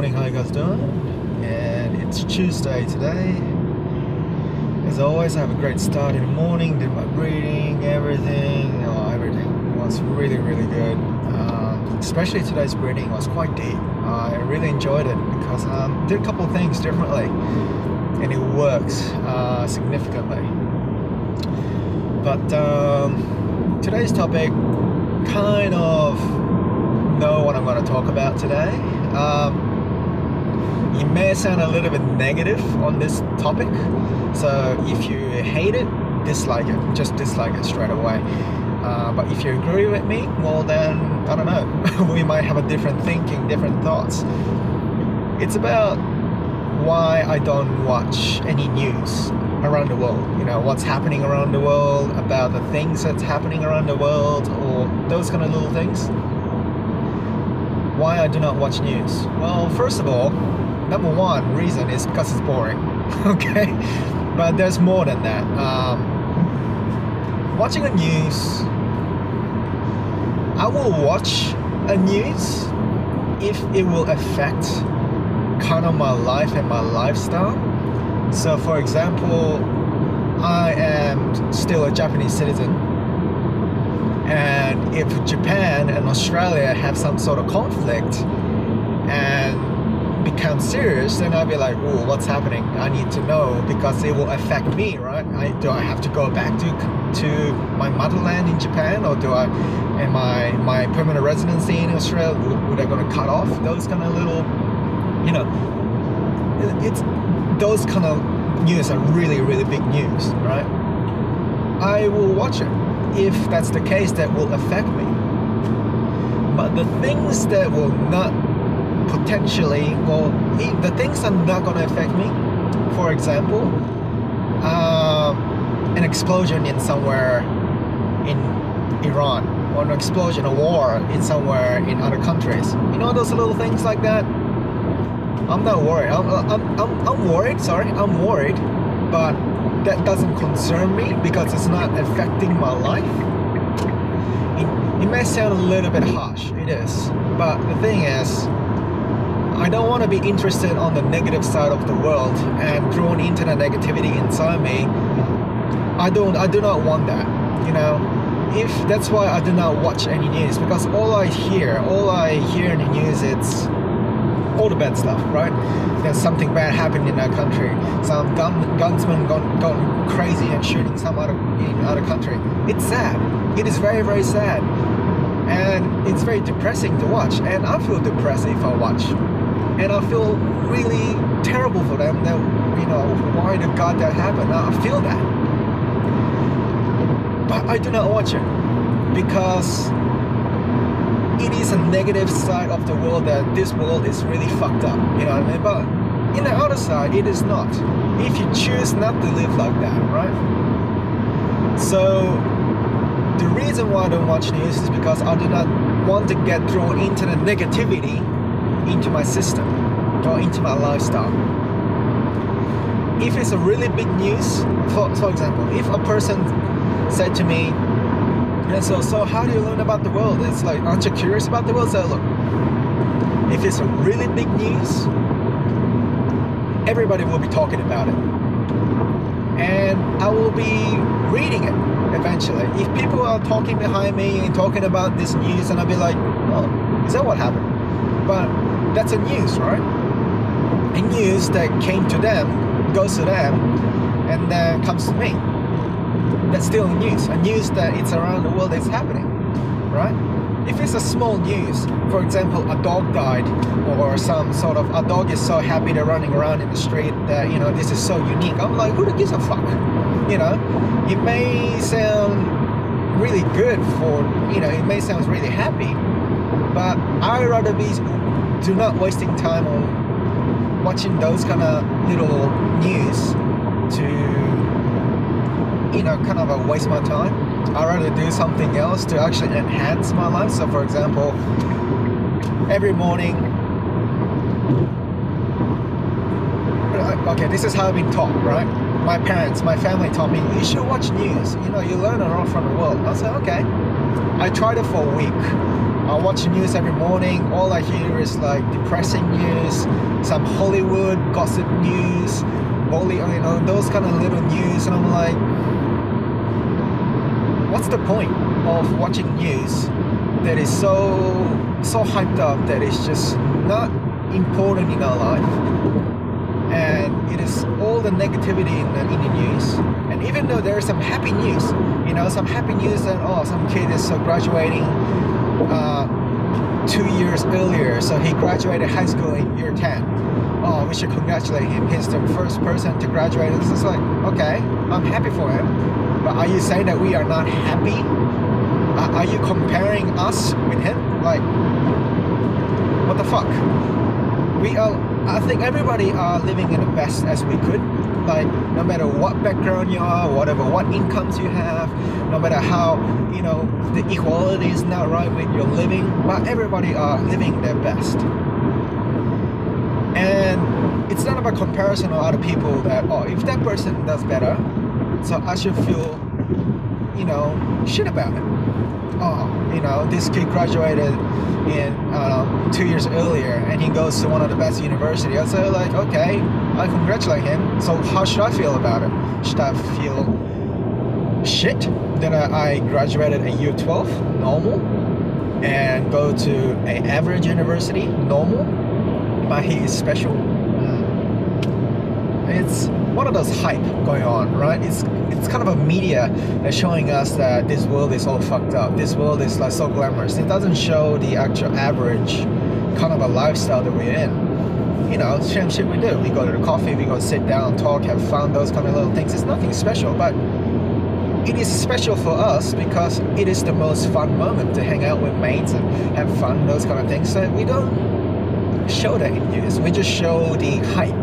morning, how you guys doing? And it's Tuesday today. As always, I have a great start in the morning, did my breathing, everything was really good. Especially today's breathing was quite deep. I really enjoyed it because I did a couple of things differently and it works significantly. But today's topic, kind of know what I'm going to talk about today. It may sound a little bit negative on this topic, so if you hate it, dislike it, just dislike it straight away. But if you agree with me, well then, I don't know, we might have a different thinking, different thoughts. It's about why I don't watch any news around the world, you know, what's happening around the world, about the things that's happening around the world, or those kind of little things. Why I do not watch news? Well, first of all, number one reason is because it's boring. Okay, but there's more than that. Watching the news, I will watch a news if it will affect kind of my life and my lifestyle. So for example, I am still a Japanese citizen, and if Japan and Australia have some sort of conflict and become serious, then I'll be like, oh, what's happening? I need to know because it will affect me, right? Do I have to go back to my motherland in Japan, or am my permanent residency in Australia, would I going to cut off? Those kind of little, you know, those kind of news are really big news, right? I will watch it if that's the case that will affect me. But the things that will not potentially, well, the things that are not going to affect me, for example, an explosion in somewhere in Iran, or an explosion, a war in somewhere in other countries, you know, those little things like that. I'm not worried. I'm worried, sorry, I'm worried, but that doesn't concern me because it's not affecting my life. It may sound a little bit harsh, it is, but the thing is, I don't want to be interested on the negative side of the world and drawn into the negativity inside me. I do not want that, you know. If that's why I do not watch any news, because all I hear in the news, it's all the bad stuff, right? There's something bad happening in our country. Some gunsmen gone crazy and shooting some in other country. It's sad. It is very sad, and it's very depressing to watch. And I feel depressed if I watch, and I feel really terrible for them. That, you know, why the God that happened? I feel that, but I do not watch it because it is a negative side of the world, that this world is really fucked up, you know what I mean? But in the other side, it is not. If you choose not to live like that, right? So the reason why I don't watch news is because I do not want to get thrown into the negativity into my system or into my lifestyle. If it's a really big news, for example, if a person said to me, and so how do you learn about the world? It's like, aren't you curious about the world? So look, if it's a really big news, everybody will be talking about it, and I will be reading it eventually. If people are talking behind me and talking about this news, and I'll be like, oh, is that what happened? But that's a news, right? A news that came to them, goes to them, and then comes to me. That's still a news that it's around the world that's happening, right? If it's a small news, for example, a dog died, or some sort of, a dog is so happy they're running around in the street that, you know, this is so unique. I'm like, who gives a fuck? You know, it may sound really good for, you know, it may sound really happy, but I'd rather do not wasting time on watching those kind of little news to, you know, kind of waste my time. I'd rather do something else to actually enhance my life. So for example, every morning, okay, this is how I've been taught, right? My parents, my family taught me, you should watch news, you know, you learn a lot from the world. I said, okay. I tried it for a week, I watch the news every morning. All I hear is like depressing news, some Hollywood gossip news, those kind of little news, and I'm like, what's the point of watching news that is so hyped up that it's just not important in our life? And it is all the negativity in the news. And even though there is some happy news, some happy news that some kid is graduating 2 years earlier, so he graduated high school in year 10. Oh, we should congratulate him. He's the first person to graduate. It's just like, okay, I'm happy for him. But are you saying that we are not happy? Are you comparing us with him? Like, what the fuck? I think everybody are living in the best as we could. Like, no matter what background you are, what incomes you have, no matter how, the equality is not right with your living, but everybody are living their best. And it's not about comparison or other people that, if that person does better, so I should feel, shit about it. This kid graduated in 2 years earlier and he goes to one of the best universities. I say like, okay, I congratulate him. So how should I feel about it? Should I feel shit that I graduated at year 12, normal, and go to an average university, normal, but he is special? It's one of those hype going on, right? It's kind of a media that's showing us that this world is all fucked up. This world is like so glamorous. It doesn't show the actual average kind of a lifestyle that we're in. Same shit we do. We go to the coffee, we go sit down, talk, have fun, those kind of little things. It's nothing special, but it is special for us because it is the most fun moment to hang out with mates and have fun, those kind of things. So we don't show that in news. We just show the hype,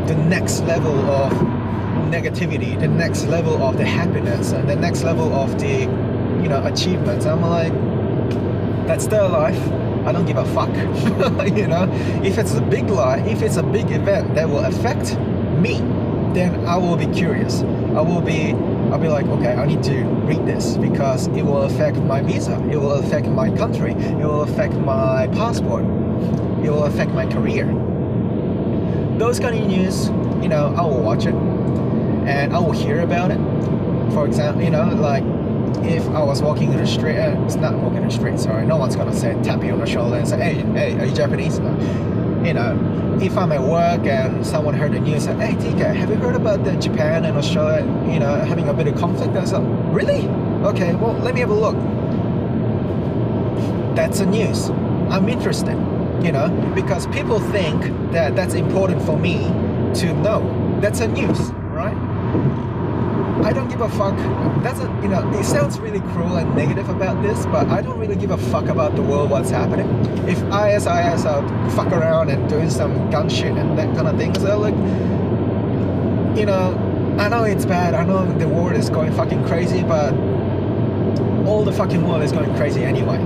the next level of negativity, the next level of the happiness, and the next level of the achievements. I'm like, that's their life. I don't give a fuck. If it's a big life, if it's a big event that will affect me, then I will be curious. I'll be like, okay, I need to read this because it will affect my visa, it will affect my country, it will affect my passport, it will affect my career. Those kind of news, I will watch it and I will hear about it. For example, like if I was walking in the street, it's not walking in the street, sorry, no one's gonna say, tap you on the shoulder and say, hey, are you Japanese? If I'm at work and someone heard the news, say, hey TK, have you heard about the Japan and Australia, having a bit of conflict? I said, really? Okay, well, let me have a look. That's the news. I'm interested. Because people think that that's important for me to know. That's a news, right? I don't give a fuck. It sounds really cruel and negative about this, but I don't really give a fuck about the world, what's happening. If ISIS are fuck around and doing some gun shit and that kind of thing, so like, I know it's bad, I know the world is going fucking crazy, but all the fucking world is going crazy anyway.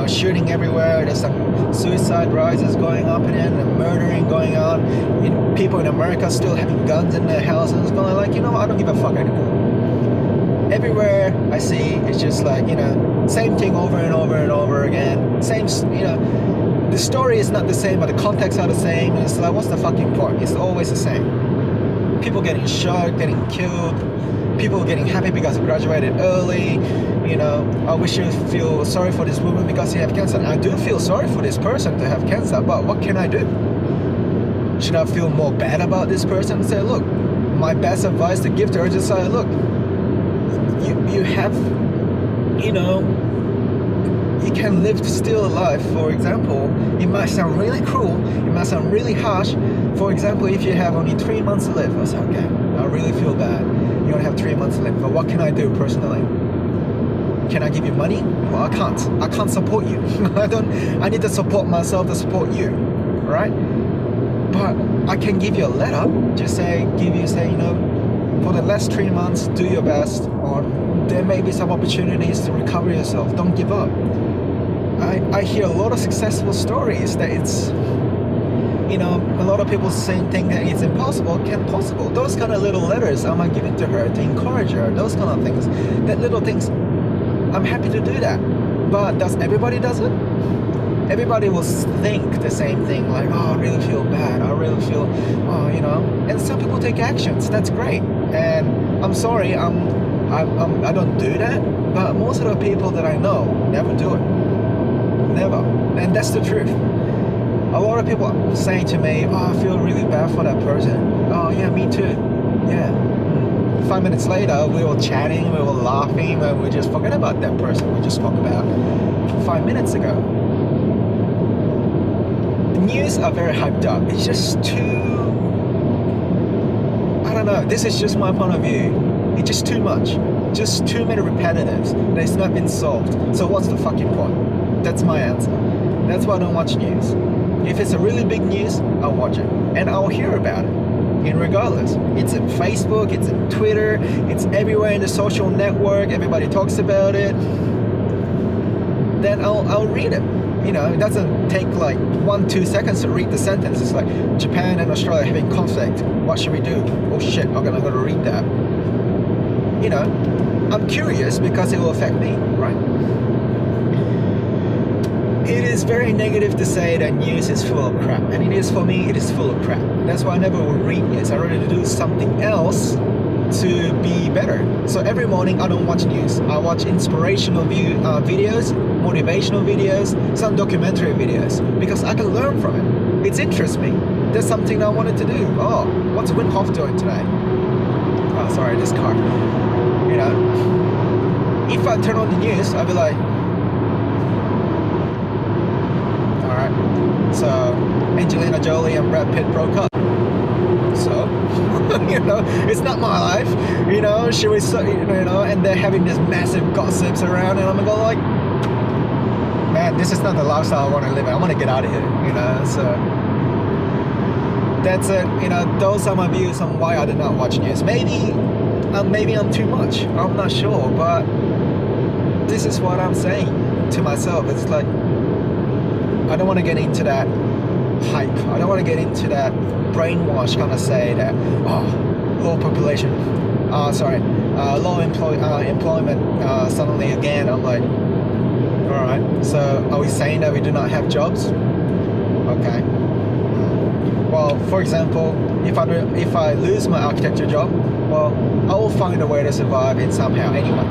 Shooting everywhere, there's some suicide rises going up and murdering going on. People in America still having guns in their houses. It's going like, I don't give a fuck anymore. Everywhere I see, it's just like, same thing over and over and over again. Same, the story is not the same, but the context are the same. And it's like, what's the fucking point? It's always the same. People getting shot, getting killed. People getting happy because they graduated early. I wish you feel sorry for this woman because you have cancer. And I do feel sorry for this person to have cancer, but what can I do? Should I feel more bad about this person? Say, look, my best advice to give to her, just say, look, you have, you can live still alive. For example, it might sound really cruel, it might sound really harsh. For example, if you have only 3 months to live, I say, okay, I really feel bad. You only have 3 months to live, but what can I do personally? Can I give you money? Well, I can't support you. I need to support myself to support you, right? But I can give you a letter, just say, for the last 3 months, do your best, or there may be some opportunities to recover yourself. Don't give up. I hear a lot of successful stories that it's, a lot of people think that it's impossible, possible. Those kind of little letters I might give it to her to encourage her, those kind of things. That little things I'm happy to do that. But does everybody does it? Everybody will think the same thing, like, oh, I really feel bad, I really feel, oh, you know. And some people take actions. That's great. And I'm sorry, I don't do that. But most of the people that I know never do it. Never. And that's the truth. A lot of people say to me, oh, I feel really bad for that person. Oh yeah, me too. Yeah. 5 minutes later, we were chatting, we were laughing, and we just forget about that person we just spoke about 5 minutes ago. The news are very hyped up. It's just too, I don't know, this is just my point of view. It's just too much. Just too many repetitives that it's not been solved. So what's the fucking point? That's my answer. That's why I don't watch news. If it's a really big news, I'll watch it. And I'll hear about it. Regardless, it's in Facebook, it's in Twitter, it's everywhere in the social network, everybody talks about it, then I'll read it. You know, it doesn't take like 1-2 seconds to read the sentence. It's like, Japan and Australia having conflict, what should we do? Oh shit, I'm gonna read that. You know, I'm curious because it will affect me, right? It is very negative to say that news is full of crap, and it is, for me, it is full of crap. That's why I never will read news. I rather do something else to be better. So every morning I don't watch news. I watch inspirational videos, motivational videos, some documentary videos, because I can learn from it. It interests me. That's something I wanted to do. Oh, what's Wim Hof doing today? Oh, sorry, this car. You know, if I turn on the news, I'll be like, so Angelina Jolie and Brad Pitt broke up. So, you know, it's not my life. You know, she was, you know, and they're having this massive gossips around, and I'm gonna go like, man, this is not the lifestyle I want to live in. I want to get out of here. You know, so that's it. You know, those are my views on why I do not watch news. Maybe I'm too much. I'm not sure, but this is what I'm saying to myself. It's like, I don't want to get into that hype. I don't want to get into that brainwash kind of say that, oh, low population, low employment suddenly again. I'm like, all right, so are we saying that we do not have jobs? Okay. Well, for example, if I lose my architecture job, well, I will find a way to survive it somehow anyway.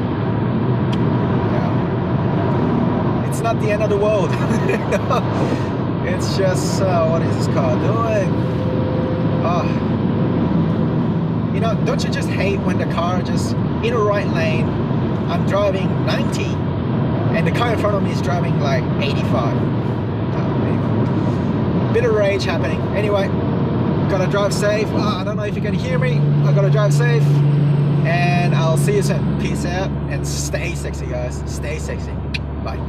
It's not the end of the world. It's just what is this car doing? You know, don't you just hate when the car just in a right lane, I'm driving 90 and the car in front of me is driving like 85. Anyway. Bit of rage happening. Anyway, gotta drive safe. I don't know if you can hear me. I gotta drive safe, and I'll see you soon. Peace out and stay sexy, guys. Stay sexy. Bye.